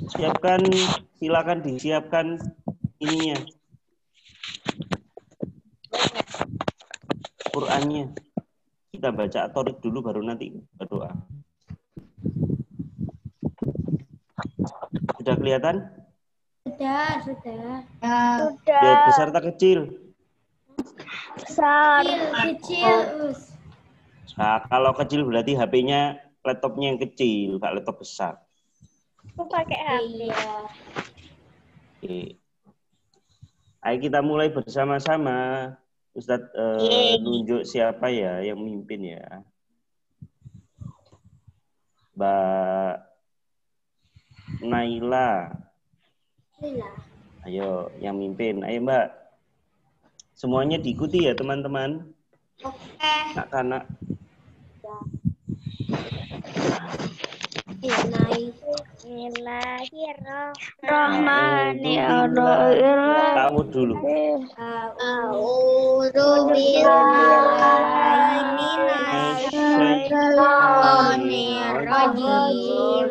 Siapkan, silakan disiapkan ininya. Qurannya. Kita baca atorik dulu baru nanti berdoa. Sudah kelihatan? Sudah. Dia besar tak kecil? Besar. Kecil. Nah, kalau kecil berarti HP-nya, laptopnya yang kecil, nggak laptop besar. Aku pakai HP. Iya. Oke. Ayo kita mulai bersama-sama. Ustadz nunjuk siapa ya yang mimpin ya. Mbak Naila. Ayo, yang mimpin. Ayo Mbak. Semuanya diikuti ya teman-teman. Oke. Anak-anak. Bismillahirrahmanirrahim. Kamu dulu. A'udzu billahi minasyaitonir rajim.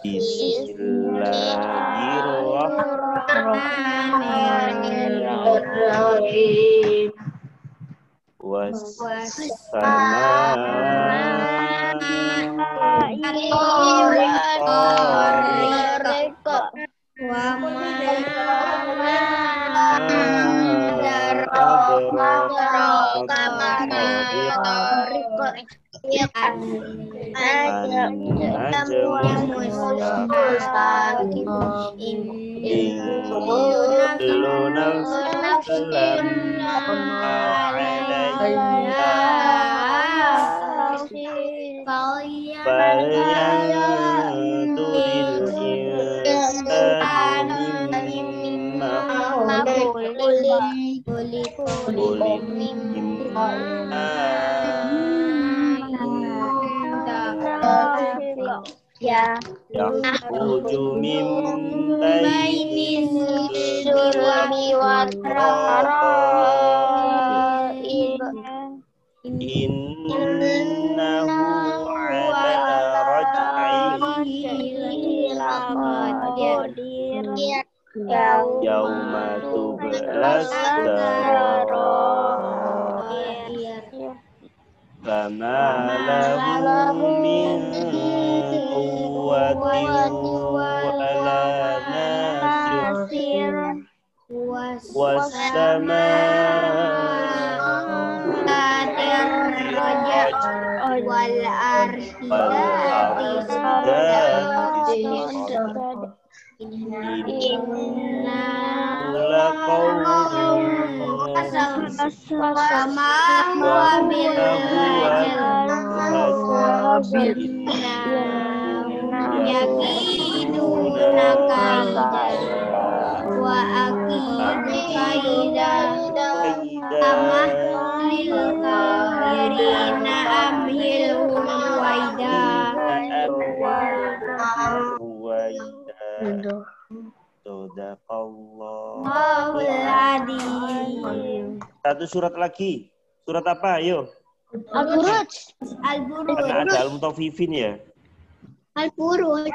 Bismillahirrahmanirrahim. Yakhruju min baini sulbi wat tara'ib innahu ala raj'ihi laqadir yauma tublas sara'ir fama lahu min quwwatin wala nasir wal ardi inna sama huwa bil yakiduna wa akidu kaida sama lil kafirina amhilhum waida. Satu surat lagi. Surat apa? Ayo. Al-Buruj. Karena ada Al-Mutaffifin ya. Al-Buruj.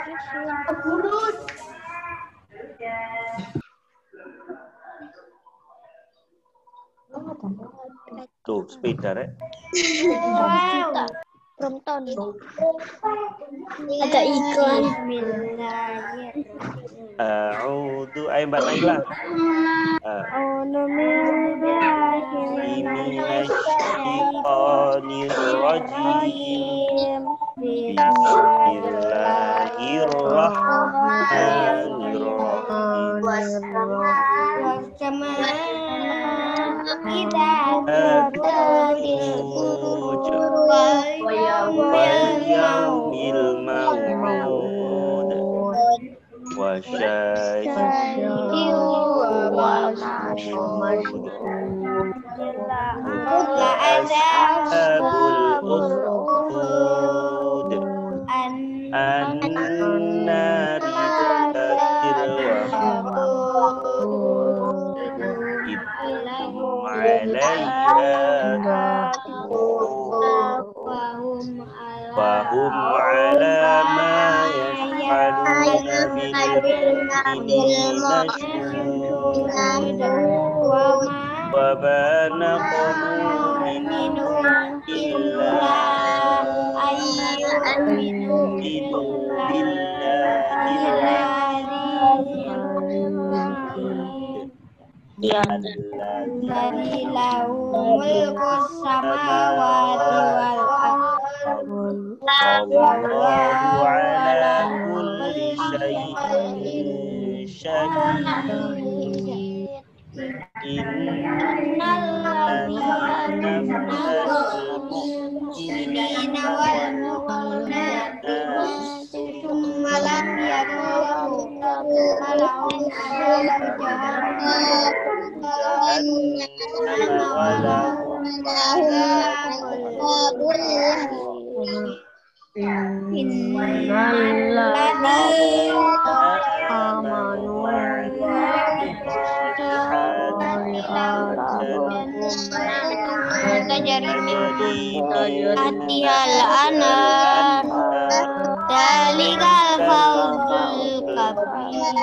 Tuh, sepeda rek. Wow. Brompton. Ada iklan. A'udzu ayo Mbak Naila. A'udzu billahi minasyaitonir rajim. Fahum ala ma وما نقموا منهم إلا أن يؤمنوا بالله الذي له ملك السماوات والأرض والله على كل شيء شهيد إن الذين فتنوا المؤمنين والمؤمنات ثم لم يتوبوا فلهم عذاب جهنم ولهم عذاب إن الذين آمنوا تجري من تحتها الأنهار ذلك الفوز الكبير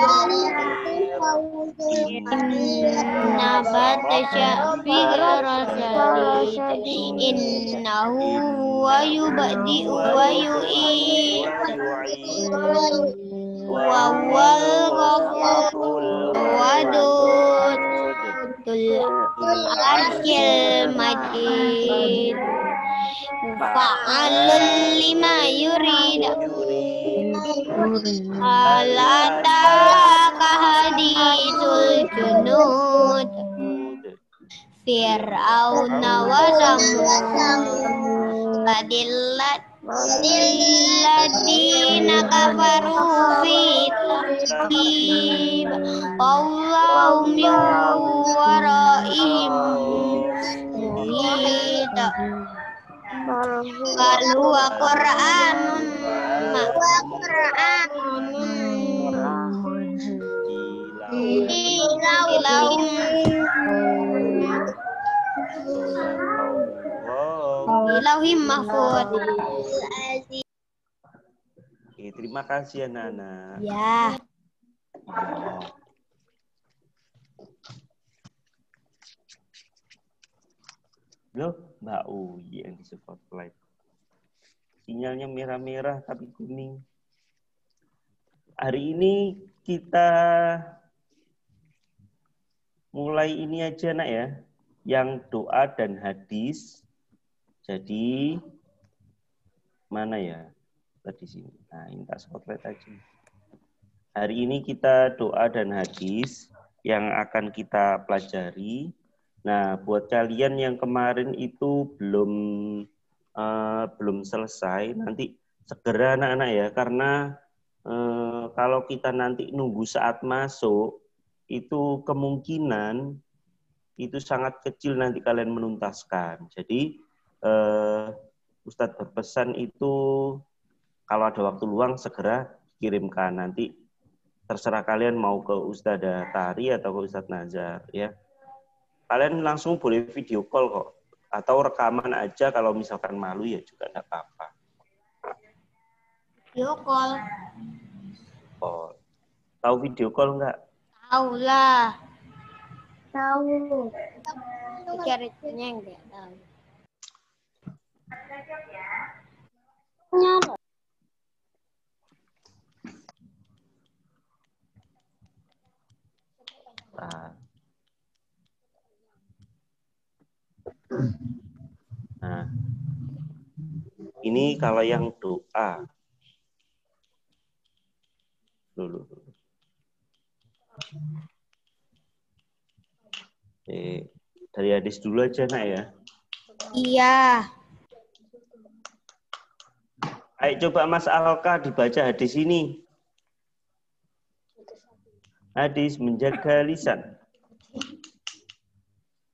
إن بطش بالرسل إنه هو يبدئ ويعيد وهو الغفور الودود ذو العرش المجيد فعل لما يريد هل أتاك حديث الجنود فرعون وثمود الذين كفروا في تكذيب والله من ورائهم محيط بل هو قرآن Ilauhim mahfud. Oke, terima kasih anak-anak. Ya. Loh, Mbak Uyi yang di spotlight. Sinyalnya merah-merah tapi kuning. Hari ini kita mulai ini aja nak ya, yang doa dan hadis. Jadi mana ya? Tadi sini. Nah, ini tak spotlight aja. Hari ini kita doa dan hadis yang akan kita pelajari. Nah, buat kalian yang kemarin itu belum selesai, nanti segera anak-anak ya, karena kalau kita nanti nunggu saat masuk, itu kemungkinan itu sangat kecil nanti kalian menuntaskan. Jadi Ustadz berpesan itu kalau ada waktu luang segera kirimkan, nanti terserah kalian mau ke Ustadzah Tari atau ke Ustadz Nazar ya. Kalian langsung boleh video call kok, atau rekaman aja kalau misalkan malu ya juga enggak apa-apa. Video call. Oh. Tahu video call enggak? Tahu lah. Tahu. Caranya enggak tahu. Nah, ini kalau yang doa dulu. Dari hadis dulu aja nak ya. Iya. Ayo coba Mas Alka dibaca hadis ini. Hadis menjaga lisan.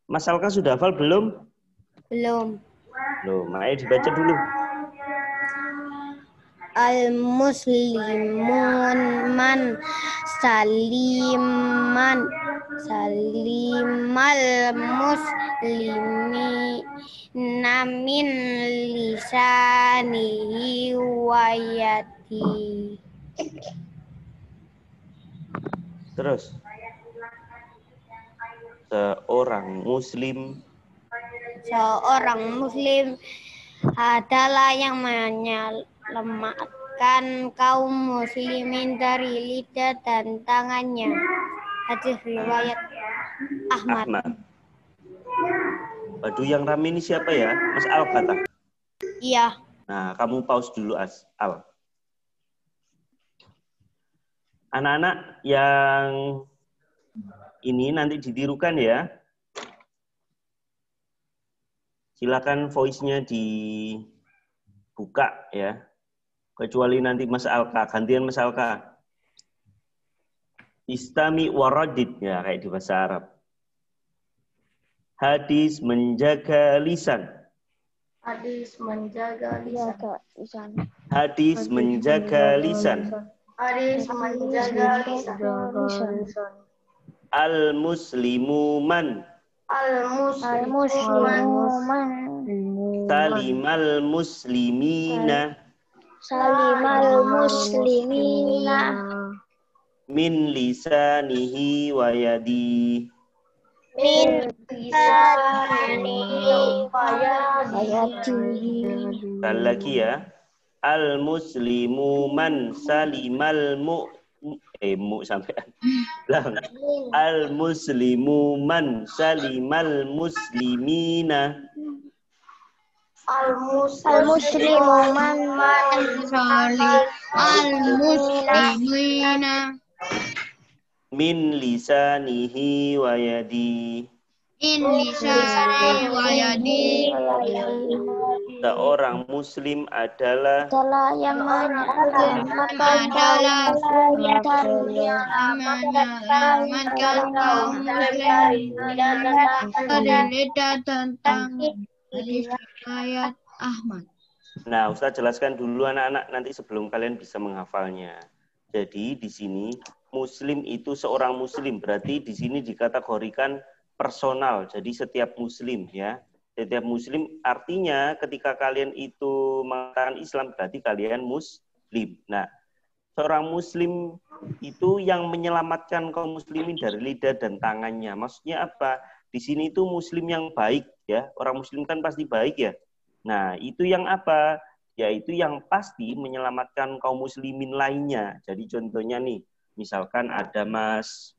Mas Alka sudah hafal belum? Belum. Belum, ayo dibaca dulu. Al-muslimun man salimal muslimi namin lisanihi wa yadihi. Terus. Seorang muslim adalah yang menyelamatkan kaum muslimin dari lidah dan tangannya. Hadis riwayat Ahmad. Waduh, yang rame ini siapa ya? Mas Al kata. Iya. Nah, kamu pause dulu, Al. Anak-anak yang ini nanti ditirukan ya. Silakan voice-nya dibuka ya. Kecuali nanti Mas Alka, gantian Mas Alka. Istami waradid ya, kayak di bahasa Arab. Hadis menjaga lisan. Hadis menjaga lisan. Hadis menjaga lisan. Hadis menjaga lisan. Al-muslimu man. Al-muslimu man. Salimal muslimina. Salimal muslimina. Min lisanihi wa yadi. Min lisanihi wa yadihi. Sekali lagi ya. Al-muslimu man salimal sampai al-muslimu man salimal muslimina. Al-muslimu man al-muslimina. Min lisanihi wa yadi. Min lisanihi wa yadihi. Seorang muslim adalah yang menyelamatkan kaum muslimin dari lidah dan tangan. Hadis riwayat Ahmad. Nah, Ustaz jelaskan dulu anak-anak nanti sebelum kalian bisa menghafalnya. Jadi di sini muslim itu seorang muslim, berarti di sini dikategorikan personal. Jadi setiap muslim ya. Setiap muslim artinya ketika kalian itu mengatakan Islam berarti kalian muslim. Nah, seorang muslim itu yang menyelamatkan kaum muslimin dari lidah dan tangannya. Maksudnya apa? Di sini itu muslim yang baik ya. Orang muslim kan pasti baik ya. Nah, itu yang apa? Yaitu yang pasti menyelamatkan kaum muslimin lainnya. Jadi contohnya nih, misalkan ada Mas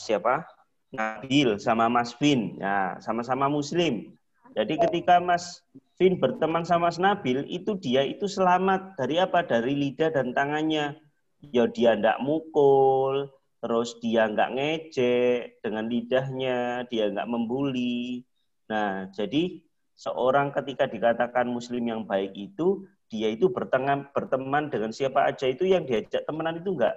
siapa? Nabil sama Mas Vin, ya sama-sama muslim. Jadi ketika Mas Vin berteman sama Mas Nabil, itu dia itu selamat dari apa? Dari lidah dan tangannya. Ya dia enggak mukul, terus dia enggak ngejek dengan lidahnya, dia enggak membuli. Nah, jadi seorang ketika dikatakan muslim yang baik itu, dia itu berteman dengan siapa aja itu yang diajak temenan itu enggak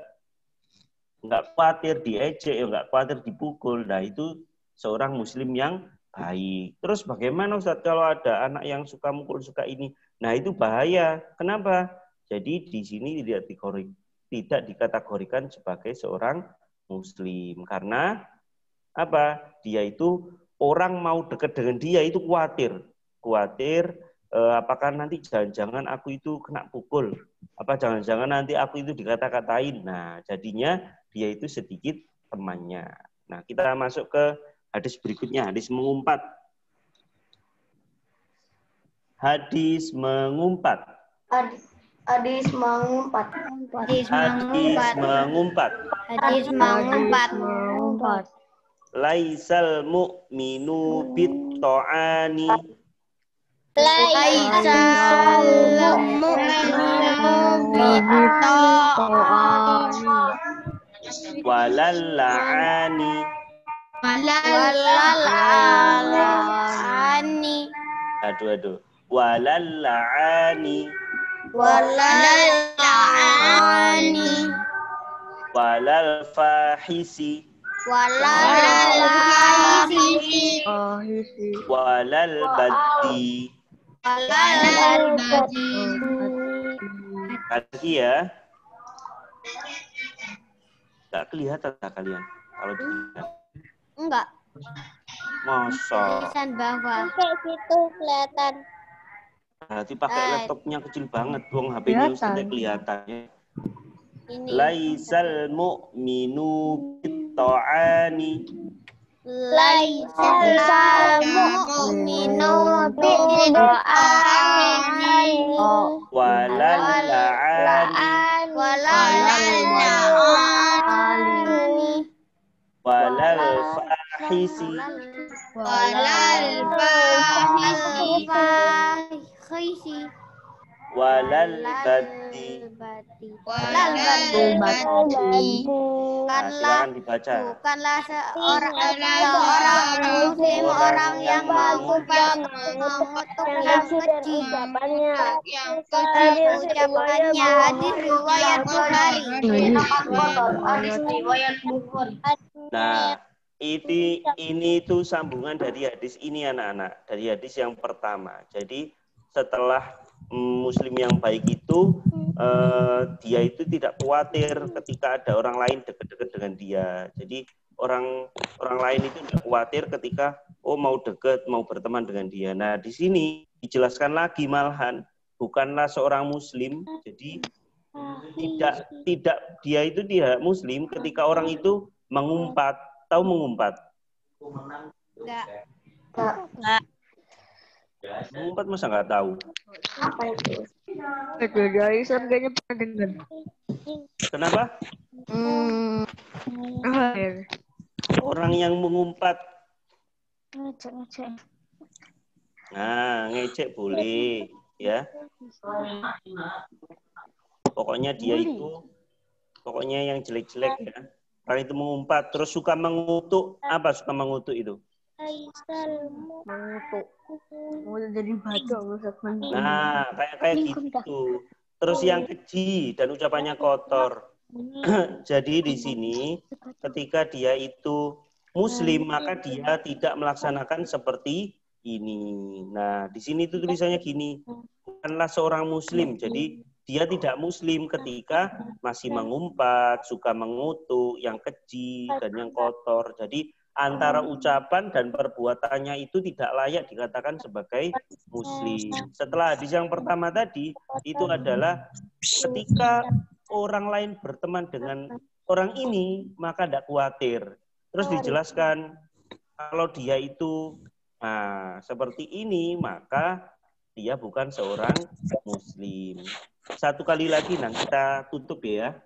khawatir diejek, ya enggak khawatir dipukul. Nah, itu seorang muslim yang baik. Terus bagaimana Ustaz kalau ada anak yang suka mukul, suka ini? Nah, itu bahaya. Kenapa? Jadi di sini tidak dikategorikan sebagai seorang muslim. Karena apa? Dia itu orang mau dekat dengan dia itu khawatir. Apakah nanti jangan-jangan aku itu kena pukul? Apa jangan-jangan nanti aku itu dikata-katain? Nah, jadinya dia itu sedikit temannya. Nah, kita masuk ke hadis berikutnya, hadis mengumpat. Hadis mengumpat. Hadis mengumpat. Hadis mengumpat. Laisal mu'minu bit-ta'ani. Laisal mu'minu bit-ta'ani. Walal la'ani. Aduh. Walal la'ani. Walal fahisi. Walal baddi. Lagi ya. Enggak kelihatan kalian kalau dilihat. Enggak. Masa. Tulisan bawah. Kayak gitu kelihatan. Berarti pakai laptopnya kecil banget, buang HP-nya sudah kelihatannya. Laisal mu'minu bit-ta'ani. Laisal mu'minu bil-ta'ani Walal la'ani. Walal fahisi. Walal baddi. Nah, silakan dibaca. Bukanlah seorang muslim orang yang mengumpat mengutuk yang keji. Ucapannya hadis riwayat Bukhari. Nah, ini tuh sambungan dari hadis ini anak-anak, dari hadis yang pertama. Jadi setelah muslim yang baik itu dia itu tidak khawatir ketika ada orang lain dekat-dekat dengan dia. Jadi orang lain itu tidak khawatir ketika mau dekat, mau berteman dengan dia. Nah, di sini dijelaskan lagi malahan bukanlah seorang muslim. Jadi tidak dia itu tidak muslim ketika orang itu mengumpat. Tahu mengumpat? Enggak. Mengumpat masa nggak tahu? Apa itu? Guys, kayaknya pernah dengar. Kenapa? Orang yang mengumpat. Nah, ngecek boleh, ya. Pokoknya dia itu, pokoknya yang jelek-jelek ya. Orang itu mengumpat, terus suka mengutuk. Apa suka mengutuk itu? Mengutuk. Mau jadi baca Nah, kayak gitu. Terus yang keji dan ucapannya kotor. Jadi di sini ketika dia itu muslim maka dia tidak melaksanakan seperti ini. Nah, di sini itu tulisannya gini. Bukanlah seorang muslim. Jadi dia tidak muslim ketika masih mengumpat, suka mengutuk, yang keji dan yang kotor. Jadi antara ucapan dan perbuatannya itu tidak layak dikatakan sebagai muslim. Setelah hadis yang pertama tadi, itu adalah ketika orang lain berteman dengan orang ini, maka tidak khawatir. Terus dijelaskan, kalau dia itu seperti ini, maka dia bukan seorang muslim. Satu kali lagi, nah kita tutup ya.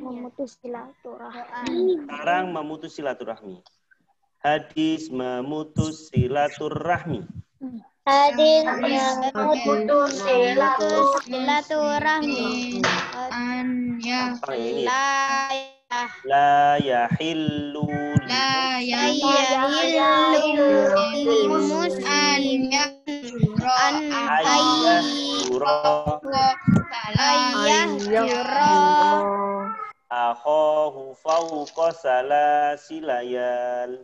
Memutus silaturahmi. Sekarang memutus silaturahmi. Hadis memutus silaturahmi. Hadis memutus silaturahmi. La yahillu muslim akhahu fawqa salasilayal.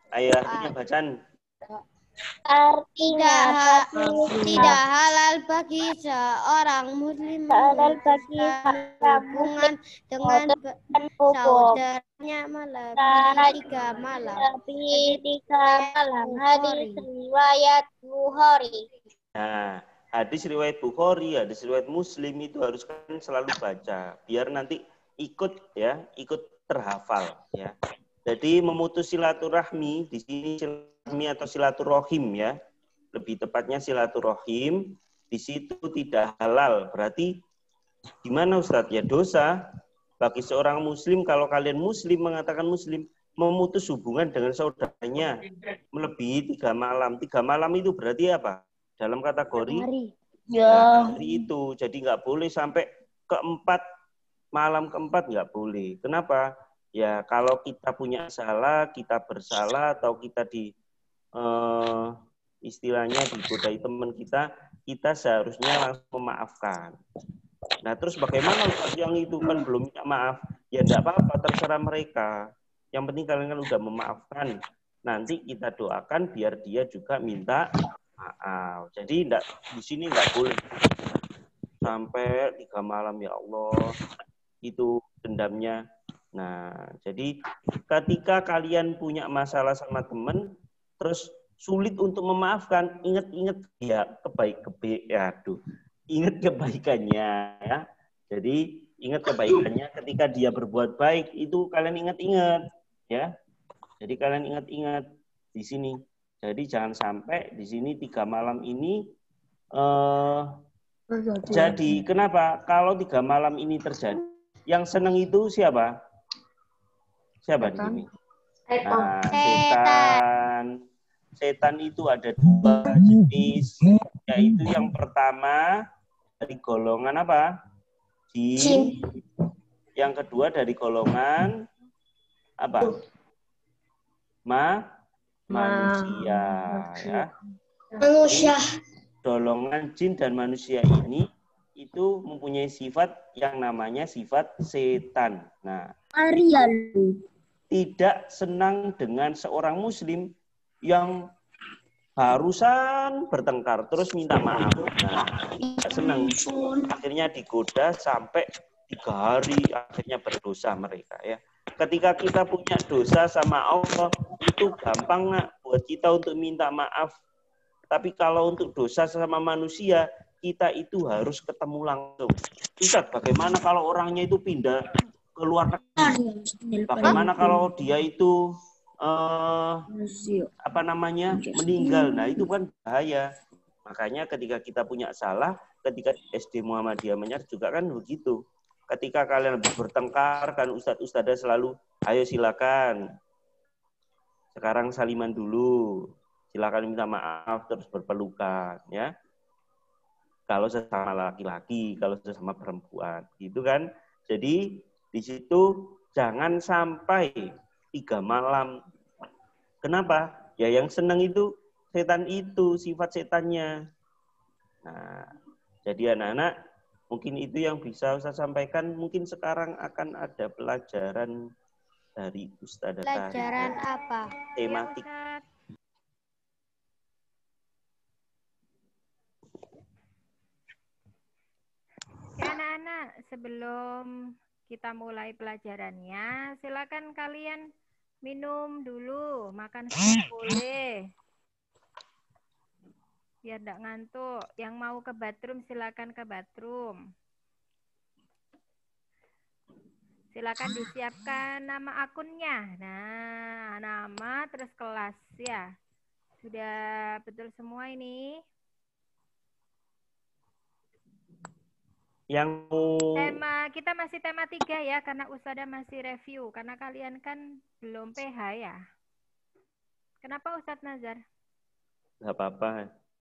Ayo artinya bacaan. Artinya tidak halal bagi seorang muslim hubungan dengan saudaranya melebihi 3 malam. Hadis riwayat Bukhari. Nah, hadis riwayat Bukhari, hadis riwayat Muslim itu harus kan selalu baca biar nanti ikut terhafal ya. Jadi memutus silaturahmi di sini silaturahmi atau silaturahim ya. Lebih tepatnya silaturahim di situ tidak halal. Berarti gimana Ustadz? Ya dosa bagi seorang muslim kalau kalian muslim mengatakan muslim memutus hubungan dengan saudaranya melebihi 3 malam. 3 malam itu berarti apa? Dalam kategori hari itu. Jadi nggak boleh sampai malam keempat nggak boleh. Kenapa? Ya kalau kita punya salah, kita bersalah atau kita istilahnya digodai teman kita seharusnya langsung memaafkan. Nah terus bagaimana yang itu kan belum minta maaf? Ya enggak apa-apa, terserah mereka. Yang penting kalian kan udah memaafkan. Nanti kita doakan biar dia juga minta maaf. Jadi di sini enggak boleh sampai 3 malam ya Allah. Itu dendamnya Nah, jadi ketika kalian punya masalah sama teman, terus sulit untuk memaafkan, ingat-ingat ya ingat kebaikannya ya. Jadi ingat kebaikannya ketika dia berbuat baik itu kalian ingat-ingat ya. Jadi kalian ingat-ingat di sini. Jadi jangan sampai di sini 3 malam ini jadi kenapa? Kalau 3 malam ini terjadi, yang senang itu siapa? Siapa di sini? Nah, setan. Setan itu ada 2 jenis, yaitu yang pertama dari golongan apa? Jin. Yang kedua dari golongan apa? Manusia. Ya. Manusia. Golongan jin dan manusia ini itu mempunyai sifat yang namanya sifat setan. Nah, tidak senang dengan seorang muslim yang barusan bertengkar terus minta maaf. Nah, tidak senang. Akhirnya digoda sampai 3 hari akhirnya berdosa mereka ya. Ketika kita punya dosa sama Allah itu gampang buat kita untuk minta maaf. Tapi kalau untuk dosa sama manusia kita itu harus ketemu langsung. Ustaz, bagaimana kalau orangnya itu pindah ke luar negeri? Bagaimana kalau dia itu meninggal? Nah, itu kan bahaya. Makanya ketika kita punya salah, ketika SD Muhammadiyah Manyar juga kan begitu. Ketika kalian bertengkar, kan ustadz-ustadzah selalu, ayo silakan. Sekarang saliman dulu. Silakan minta maaf, terus berpelukan. Ya. Kalau sesama laki-laki, kalau sesama perempuan. Gitu kan. Jadi, di situ jangan sampai 3 malam. Kenapa? Ya yang senang itu setan itu, sifat setannya. Nah, jadi anak-anak, mungkin itu yang bisa saya sampaikan. Mungkin sekarang akan ada pelajaran dari Ustazah Tari. Pelajaran apa? Tematik. Ya anak-anak, sebelum kita mulai pelajarannya, silakan kalian minum dulu, makan snack boleh. Biar tidak ngantuk. Yang mau ke bathroom, silakan ke bathroom. Silakan disiapkan nama akunnya. Nah, nama terus kelas ya. Sudah betul semua ini? Yang tema kita masih tema 3 ya, karena Ustazah masih review, karena kalian kan belum PH ya. Kenapa Ustadz Nazar? Nggak apa-apa.